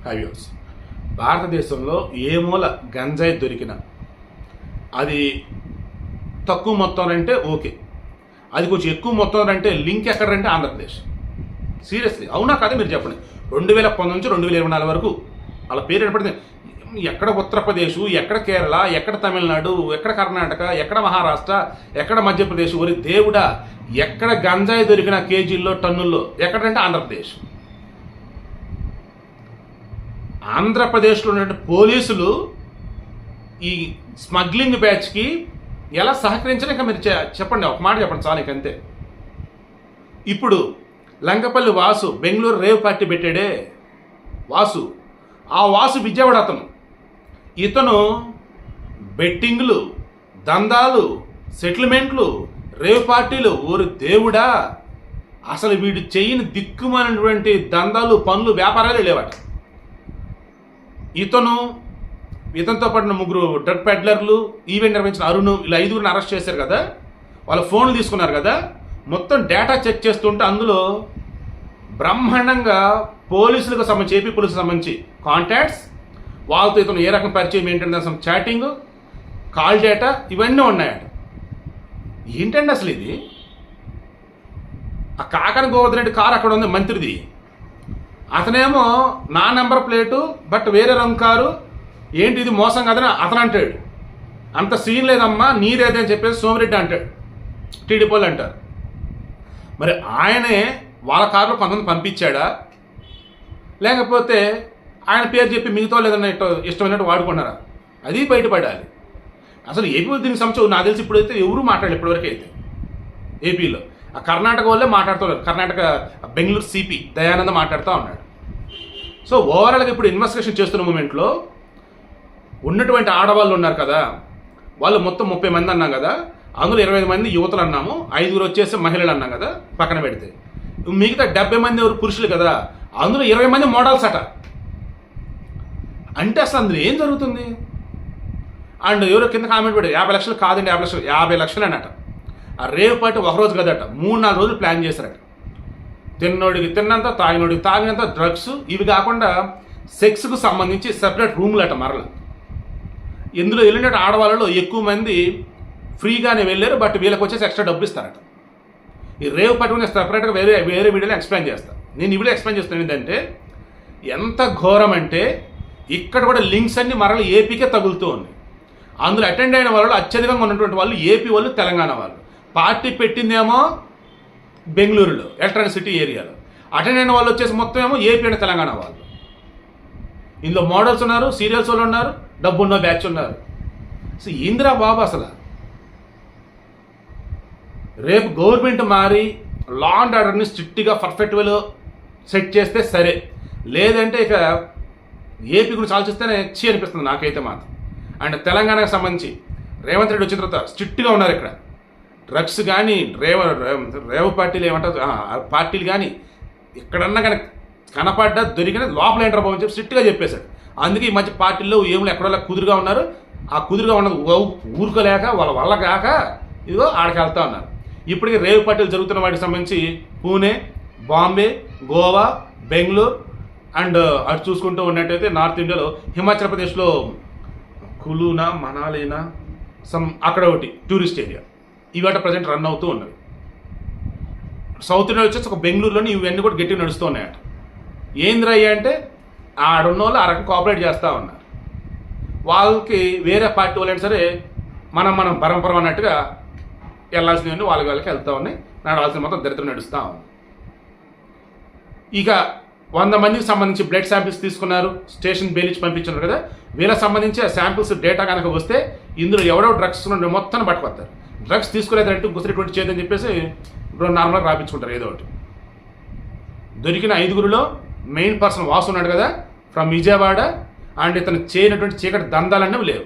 హైవ్యూస్ భారతదేశంలో ఏ మూల గంజాయి దొరికినా అది తక్కువ మొత్తం అంటే ఓకే, అది కొంచెం ఎక్కువ మొత్తం అంటే లింక్ ఎక్కడంటే ఆంధ్రప్రదేశ్. సీరియస్లీ అవునా కాదా మీరు చెప్పండి. 2019 నుంచి 2024 వరకు వాళ్ళ పేరు ఏర్పడింది. ఎక్కడ ఉత్తరప్రదేశ్, ఎక్కడ కేరళ, ఎక్కడ తమిళనాడు, ఎక్కడ కర్ణాటక, ఎక్కడ మహారాష్ట్ర, ఎక్కడ మధ్యప్రదేశ్, ఒరి దేవుడా ఎక్కడ గంజాయి దొరికిన కేజీల్లో టన్నుల్లో ఎక్కడంటే ఆంధ్రప్రదేశ్. ఆంధ్రప్రదేశ్లో ఉన్నటువంటి పోలీసులు ఈ స్మగ్లింగ్ బ్యాచ్కి ఎలా సహకరించాలి ఇంకా మీరు చెప్పండి, ఒక మాట చెప్పండి చాలు అంతే. ఇప్పుడు లంకపల్లి వాసు బెంగళూరు రేవ్ పార్టీ పెట్టాడే వాసు, ఆ వాసు విజయవాడ ఇతను బెట్టింగ్లు, దందాలు, సెటిల్మెంట్లు, రేవ్ పార్టీలు, ఊరు దేవుడా అసలు వీడు చేయని దిక్కుమైనటువంటి దందాలు, పనులు, వ్యాపారాలు లేవట. ఇతనితో పాటు 3 డ్రగ్ పెడ్లర్లు, ఈవెంట్ నిర్వహించిన అరుణ్, ఇలా 5గురిని అరెస్ట్ చేశారు కదా. వాళ్ళ ఫోన్లు తీసుకున్నారు కదా. మొత్తం డేటా చెక్ చేస్తుంటే అందులో బ్రహ్మాండంగా పోలీసులకు సంబంధించి, ఏపీ పోలీసులకు సంబంధించి కాంటాక్ట్స్, వాళ్ళతో ఇతను ఏ రకం పరిచయం ఏంటంటే అసలు చాటింగ్, కాల్ డేటా ఇవన్నీ ఉన్నాయట. ఏంటండి అసలు ఇది? ఆ కాకని గోవర్ధన్ రెడ్డి కారు అక్కడ ఉంది మంత్రిది, అతనేమో నా నెంబర్ ప్లేటు బట్ వేరే రంగు కారు, ఏంటి ఇది మోసం కదని అతను అంటాడు. అంత సీన్ లేదమ్మా నీదేదే అని చెప్పేసి సోమిరెడ్డి అంటాడు, టీడీపీ వాళ్ళు అంటారు. మరి ఆయనే వాళ్ళ కారులో కొంతమంది పంపించాడా, లేకపోతే ఆయన పేరు చెప్పి మిగతా లేదన్న ఇష్టమైనట్టు వాడుకున్నారా? అది బయటపడాలి. అసలు ఏపీ దీనికి సంబంధించి నాకు తెలిసి ఇప్పుడైతే ఎవరు మాట్లాడాలి ఇప్పటివరకు అయితే ఏపీలో. ఆ కర్ణాటక వాళ్ళే మాట్లాడుతున్నారు. కర్ణాటక బెంగళూరు సిపి దయానంద మాట్లాడుతూ ఉన్నాడు. సో ఓవరాల్గా ఇప్పుడు ఇన్వెస్టిగేషన్ చేస్తున్న మూమెంట్లో ఉన్నటువంటి ఆడవాళ్ళు ఉన్నారు కదా, వాళ్ళు మొత్తం 30 మంది అన్నాం కదా, అందులో 25 మంది యువతలు అన్నాము, 5 వచ్చేసి మహిళలు అన్నాం కదా పక్కన పెడితే. మిగతా 70 మంది ఎవరు పురుషులు కదా, అందులో 20 మంది మోడల్స్ అట. అంటే అసలు అందులో ఏం జరుగుతుంది? అండ్ ఎవరో కింద కామెంట్ పెట్టారు 50 లక్షలు కాదండి, 50 లక్షలు అన్నట. ఆ రేవ్ పార్టీ ఒకరోజు కదట, 3-4 రోజులు ప్లాన్ చేశారట. తిన్నోడికి తిన్నంత, తాగినోడికి తాగినంత డ్రగ్స్, ఇవి కాకుండా సెక్స్కు సంబంధించి సెపరేట్ రూములు అట. మరల ఇందులో వెళ్ళినట్టు ఆడవాళ్ళలో ఎక్కువ మంది ఫ్రీగానే వెళ్ళారు, బట్ వీళ్ళకి వచ్చేసి ఎక్స్ట్రా డబ్బులు ఇస్తారట. ఈ రేవ్ పట్టుకుని సెపరేట్గా వేరే వీడియోలో ఎక్స్ప్లెయిన్ చేస్తాను. నేను ఈ వీడియో ఎక్స్ప్లెయిన్ చేస్తాను ఏంటంటే ఎంత ఘోరం అంటే ఇక్కడ కూడా లింక్స్ అన్ని మరల ఏపీకే తగులుతూ ఉన్నాయి. అందులో అటెండ్ అయిన వాళ్ళు అత్యధికంగా ఉన్నటువంటి వాళ్ళు ఏపీ వాళ్ళు, తెలంగాణ వాళ్ళు. పార్టీ పెట్టిందేమో బెంగళూరులో ఎలక్ట్రానిక్ సిటీ ఏరియాలో, అటెండ్ అయిన వాళ్ళు వచ్చేసి మొత్తం ఏమో ఏపీ అండ్ తెలంగాణ వాళ్ళు. ఇందులో మోడల్స్ ఉన్నారు, సీరియల్స్ వాళ్ళు ఉన్నారు, డబ్బున్న బ్యాచ్ ఉన్నారు. సో ఏందిరా బాబు అసలు? రేపు గవర్నమెంట్ మారి లా అండ్ ఆర్డర్ని స్ట్రిక్ట్గా పర్ఫెక్ట్ వేలో సెట్ చేస్తే సరే, లేదంటే ఇక ఏపీ గురించి ఆలోచిస్తేనే వచ్చి అనిపిస్తుంది నాకైతే మాత్రం. అండ్ తెలంగాణకు సంబంధించి రేవంత్ రెడ్డి వచ్చిన తర్వాత స్ట్రిక్ట్గా ఉన్నారు. ఇక్కడ డ్రగ్స్ కానీ రేవ్ పార్టీలు ఏమంటారు పార్టీలు కానీ ఎక్కడన్నా కానీ కనపడ్డా దొరికిన లోపల ఎంటర్ అవ్వని చెప్పి స్ట్రిక్ట్గా చెప్పేశాడు. అందుకే ఈ మధ్య పార్టీల్లో ఏములు ఎక్కడో కుదురుగా ఉన్నారు. ఆ కుదురుగా ఉన్నది ఊరుకోలేక వాళ్ళ వల్ల కాక ఇదిగో ఆడికి వెళ్తా ఉన్నారు. ఇప్పటికీ రేవ్ పార్టీలు జరుగుతున్న వాటికి సంబంధించి పూణే, బాంబే, గోవా, బెంగళూరు అండ్ అటు చూసుకుంటూ ఉన్నట్టయితే నార్త్ ఇండియాలో హిమాచల్ ప్రదేశ్లో కులూనా, మనాలీనా అక్కడ ఒకటి టూరిస్ట్ ఏరియా, ఇవాట ప్రజెంట్ రన్ అవుతూ ఉన్నవి. సౌత్ ఇండియా వచ్చేసి ఒక బెంగళూరులోని ఇవన్నీ కూడా గట్టిగా నడుస్తూ ఉన్నాయట. ఏంద్రయ్యా అంటే ఆడున్న వాళ్ళు ఆ రకం కోఆపరేట్ చేస్తూ ఉన్నారు. వాళ్ళకి వేరే పార్టీ వాళ్ళైనా సరే మనం పరంపరం అన్నట్టుగా వెళ్ళాల్సినవన్నీ వాళ్ళకి వెళ్తూ ఉన్నాయి. నడవాల్సిన మొత్తం దరిద్రం నడుస్తూ ఉంది. ఇక 100 మందికి సంబంధించి బ్లడ్ శాంపిల్స్ తీసుకున్నారు, స్టేషన్ బెయిల్ ఇచ్చి పంపించున్నారు కదా. వీళ్ళకి సంబంధించి ఆ శాంపిల్స్ డేటా కనుక వస్తే ఇందులో ఎవడో డ్రగ్స్ మొత్తం పట్టుకొస్తారు. డ్రగ్స్ తీసుకునేదంటూ గుసరి చేయదని చెప్పేసి ఇప్పుడు నార్మల్గా రాపించుకుంటారు ఏదో ఒకటి. దొరికిన 5గురిలో మెయిన్ పర్సన్ వాసు ఉన్నాడు కదా ఫ్రమ్ విజయవాడ. అండ్ ఇతను చేయనటువంటి చీకటి దందాలన్నవి లేవు.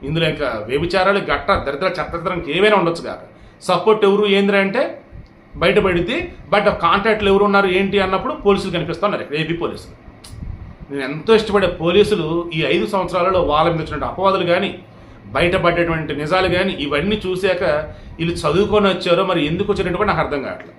ఇందులో ఇంకా వ్యభిచారాలు గట్ట దరిద్ర చెత్తదరికి ఏమైనా ఉండొచ్చు కాక. సపోర్ట్ ఎవరు ఏంద్రా అంటే బయటపడిద్ది. బట్ కాంటాక్ట్లు ఎవరు ఉన్నారు ఏంటి అన్నప్పుడు పోలీసులు కనిపిస్తున్నారు ఇక్కడ ఏపీ పోలీసులు. నేను ఎంతో ఇష్టపడే పోలీసులు ఈ 5 సంవత్సరాలలో వాళ్ళ మీద వచ్చినటువంటి అపవాదులు కానీ, బయటపడేటువంటి నిజాలు కానీ ఇవన్నీ చూశాక వీళ్ళు చదువుకొని వచ్చారో మరి ఎందుకు వచ్చినట్టు కూడా నాకు అర్థం కావట్లేదు.